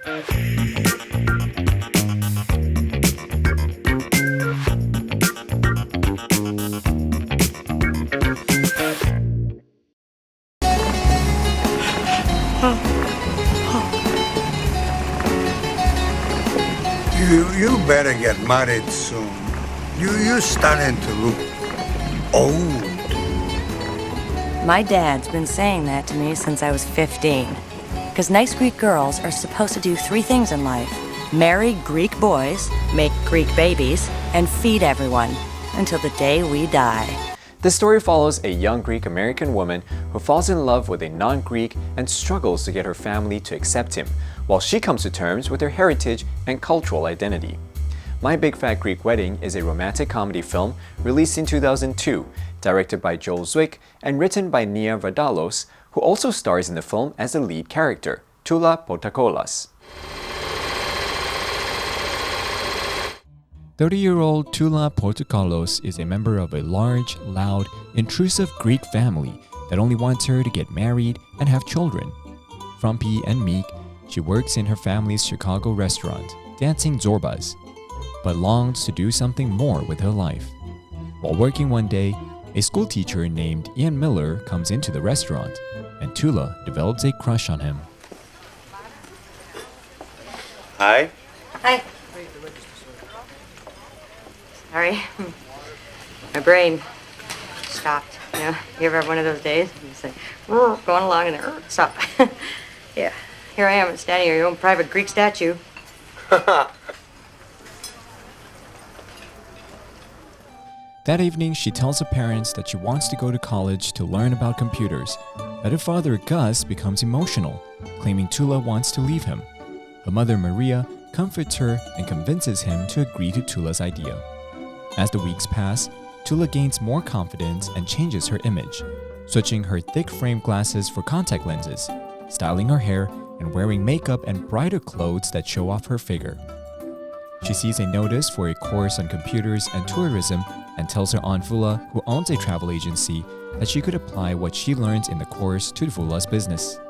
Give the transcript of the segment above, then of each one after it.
You better get married soon. You're starting to look old. My dad's been saying that to me since I was 15. Because nice Greek girls are supposed to do 3 things in life. Marry Greek boys, make Greek babies, and feed everyone until the day we die. This story follows a young Greek-American woman who falls in love with a non-Greek and struggles to get her family to accept him, while she comes to terms with her heritage and cultural identity. My Big Fat Greek Wedding is a romantic comedy film released in 2002, directed by Joel Zwick and written by Nia Vardalos, who also stars in the film as the lead character, Tula Potakolas. 30-year-old Tula Portokalos is a member of a large, loud, intrusive Greek family that only wants her to get married and have children. Frumpy and meek, she works in her family's Chicago restaurant, dancing Zorbas, but longs to do something more with her life. While working one day, a schoolteacher named Ian Miller comes into the restaurant, and Tula develops a crush on him. Hi. Hi. Sorry. My brain stopped. You ever have one of those days? You just like, going along and then, stop. Yeah. Here I am standing here, your own private Greek statue. That evening, she tells her parents that she wants to go to college to learn about computers, but her father, Gus, becomes emotional, claiming Tula wants to leave him. Her mother, Maria, comforts her and convinces him to agree to Tula's idea. As the weeks pass, Tula gains more confidence and changes her image, switching her thick frame glasses for contact lenses, styling her hair, and wearing makeup and brighter clothes that show off her figure. She sees a notice for a course on computers and tourism and tells her Aunt Vula, who owns a travel agency, that she could apply what she learns in the course to Vula's business.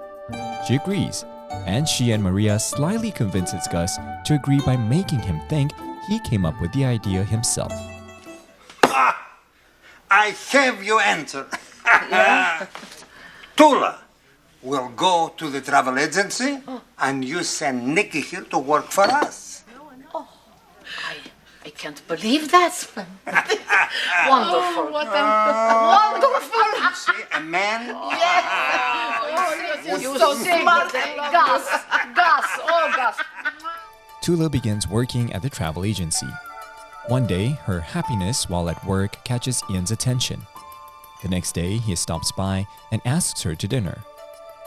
She agrees, and she and Maria slyly convinces Gus to agree by making him think he came up with the idea himself. I have your answer. Tula will go to the travel agency and you send Nikki here to work for us. Oh, I can't believe that. Wonderful. Wonderful. See, a man. Yes. You're so smart. Gus. Gus. Tula begins working at the travel agency. One day, her happiness while at work catches Ian's attention. The next day, he stops by and asks her to dinner.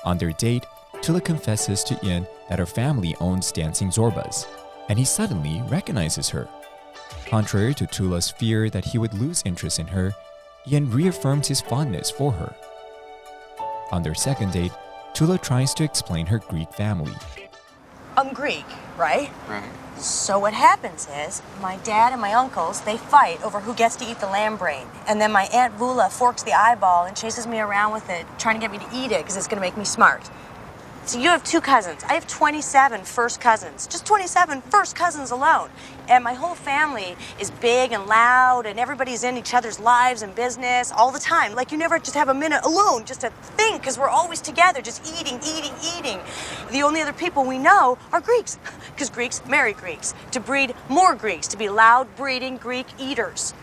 On their date, Tula confesses to Ian that her family owns dancing Zorbas, and he suddenly recognizes her. Contrary to Tula's fear that he would lose interest in her, Ian reaffirms his fondness for her. On their second date, Tula tries to explain her Greek family. I'm Greek, right? Right. So what happens is, my dad and my uncles, they fight over who gets to eat the lamb brain. And then my Aunt Vula forks the eyeball and chases me around with it, trying to get me to eat it because it's going to make me smart. So you have 2 cousins. I have 27 first cousins. Just 27 first cousins alone. And my whole family is big and loud, and everybody's in each other's lives and business all the time. Like, you never just have a minute alone just to think, because we're always together, just eating. The only other people we know are Greeks, because Greeks marry Greeks, to breed more Greeks, to be loud, breeding Greek eaters.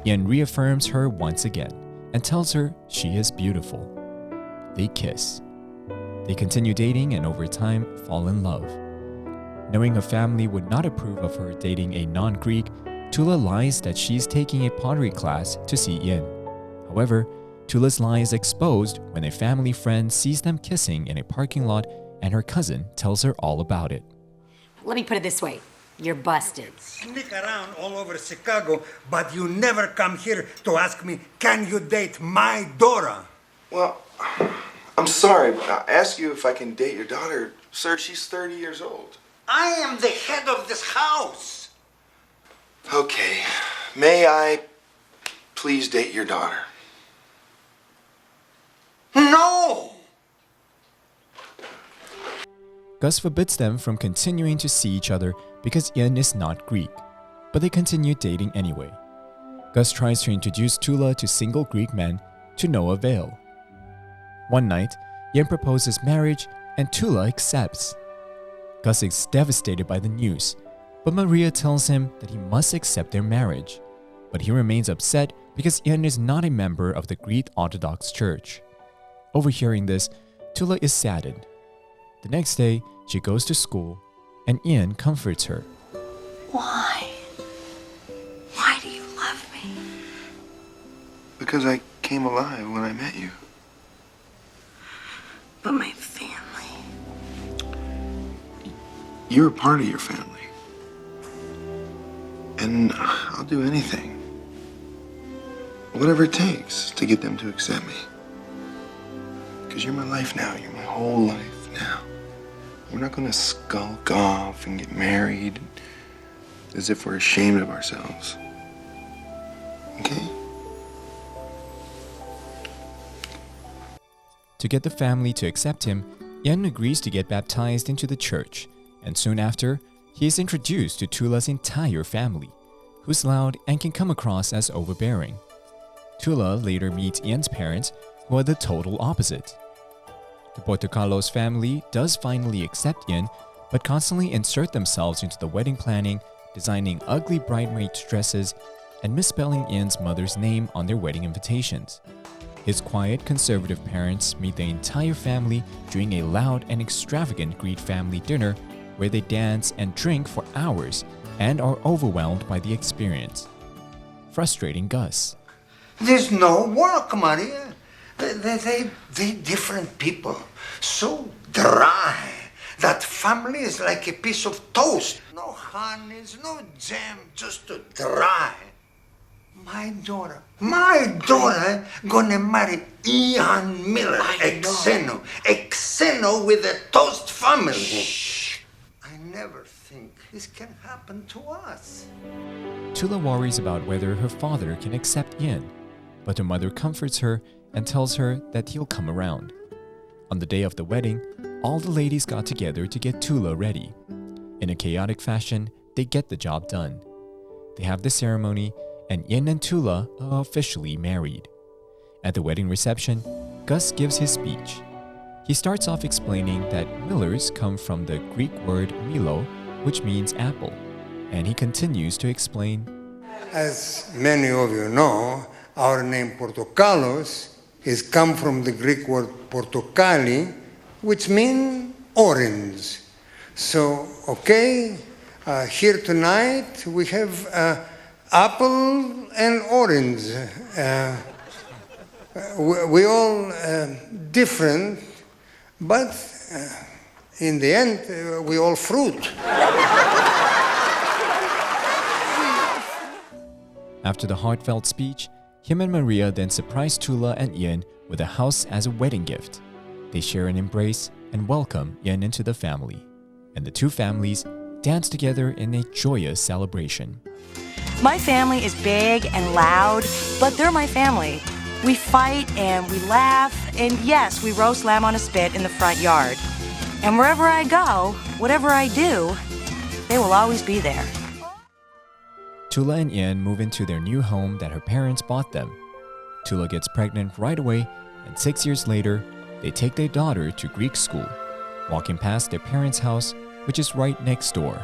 Ian reaffirms her once again and tells her she is beautiful. They kiss. They continue dating and over time fall in love. Knowing her family would not approve of her dating a non-Greek, Tula lies that she's taking a pottery class to see Ian. However, Tula's lie is exposed when a family friend sees them kissing in a parking lot and her cousin tells her all about it. Let me put it this way. You're busted. Sneak around all over Chicago, but you never come here to ask me, can you date my daughter? Well, I'm sorry, I asked you if I can date your daughter. Sir, she's 30 years old. I am the head of this house. Okay, may I please date your daughter? No! Gus forbids them from continuing to see each other because Ian is not Greek, but they continue dating anyway. Gus tries to introduce Tula to single Greek men to no avail. One night, Ian proposes marriage and Tula accepts. Gus is devastated by the news, but Maria tells him that he must accept their marriage. But he remains upset because Ian is not a member of the Greek Orthodox Church. Overhearing this, Tula is saddened. The next day, she goes to school, and Ian comforts her. Why? Why do you love me? Because I came alive when I met you. But my family. You're a part of your family. And I'll do anything. Whatever it takes to get them to accept me. Because you're my life now. You're my whole life now. We're not going to skulk off and get married as if we're ashamed of ourselves. Okay? To get the family to accept him, Ian agrees to get baptized into the church, and soon after, he is introduced to Tula's entire family, who's loud and can come across as overbearing. Tula later meets Ian's parents, who are the total opposite. The Portocalos family does finally accept Ian, but constantly insert themselves into the wedding planning, designing ugly bridesmaid dresses and misspelling Ian's mother's name on their wedding invitations. His quiet, conservative parents meet the entire family during a loud and extravagant Greek family dinner where they dance and drink for hours and are overwhelmed by the experience, frustrating Gus. There's no work, Maria. They different people. So dry. That family is like a piece of toast. No honeys, no jam, just dry. My daughter gonna marry Ian Miller, Xeno with a toast family. Shh. I never think this can happen to us. Tula worries about whether her father can accept Ian, but her mother comforts her and tells her that he'll come around. On the day of the wedding, all the ladies got together to get Tula ready. In a chaotic fashion, they get the job done. They have the ceremony, and Ian and Tula are officially married. At the wedding reception, Gus gives his speech. He starts off explaining that Millers come from the Greek word milo, which means apple, and he continues to explain. As many of you know, our name Portocalos has come from the Greek word portokali, which means orange. So, okay, here tonight we have apple and orange. We all different, but in the end, we all fruit. After the heartfelt speech, him and Maria then surprise Tula and Ian with a house as a wedding gift. They share an embrace and welcome Ian into the family, and the two families dance together in a joyous celebration. My family is big and loud, but they're my family. We fight and we laugh, and yes, we roast lamb on a spit in the front yard. And wherever I go, whatever I do, they will always be there. Tula and Ian move into their new home that her parents bought them. Tula gets pregnant right away, and 6 years later, they take their daughter to Greek school, walking past their parents' house, which is right next door.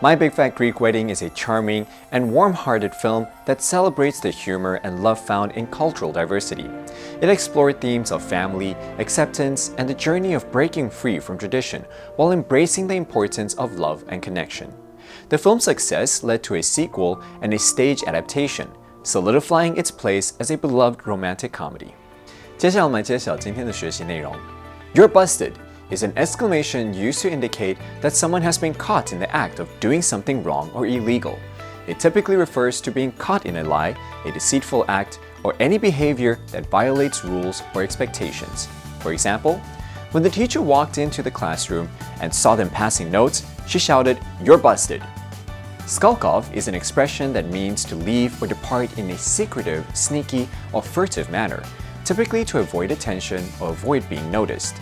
My Big Fat Greek Wedding is a charming and warm-hearted film that celebrates the humor and love found in cultural diversity. It explored themes of family, acceptance, and the journey of breaking free from tradition while embracing the importance of love and connection. The film's success led to a sequel and a stage adaptation, solidifying its place as a beloved romantic comedy. 接下来我们来揭晓今天的学习内容。You're busted is an exclamation used to indicate that someone has been caught in the act of doing something wrong or illegal. It typically refers to being caught in a lie, a deceitful act, or any behavior that violates rules or expectations. For example, when the teacher walked into the classroom and saw them passing notes, she shouted, "You're busted." Skulk off is an expression that means to leave or depart in a secretive, sneaky, or furtive manner, typically to avoid attention or avoid being noticed.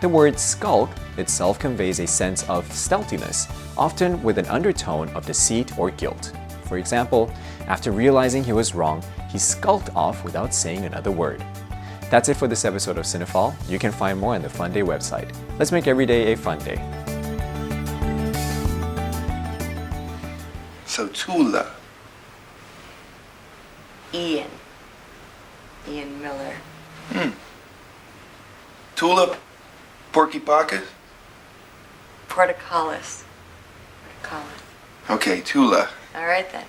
The word skulk itself conveys a sense of stealthiness, often with an undertone of deceit or guilt. For example, after realizing he was wrong, he skulked off without saying another word. That's it for this episode of Cinephile. You can find more on the Funday website. Let's make every day a fun day. So Tula. Ian Miller. Tulip, Porky Pocket? Portocalis. Okay, Tula. All right then.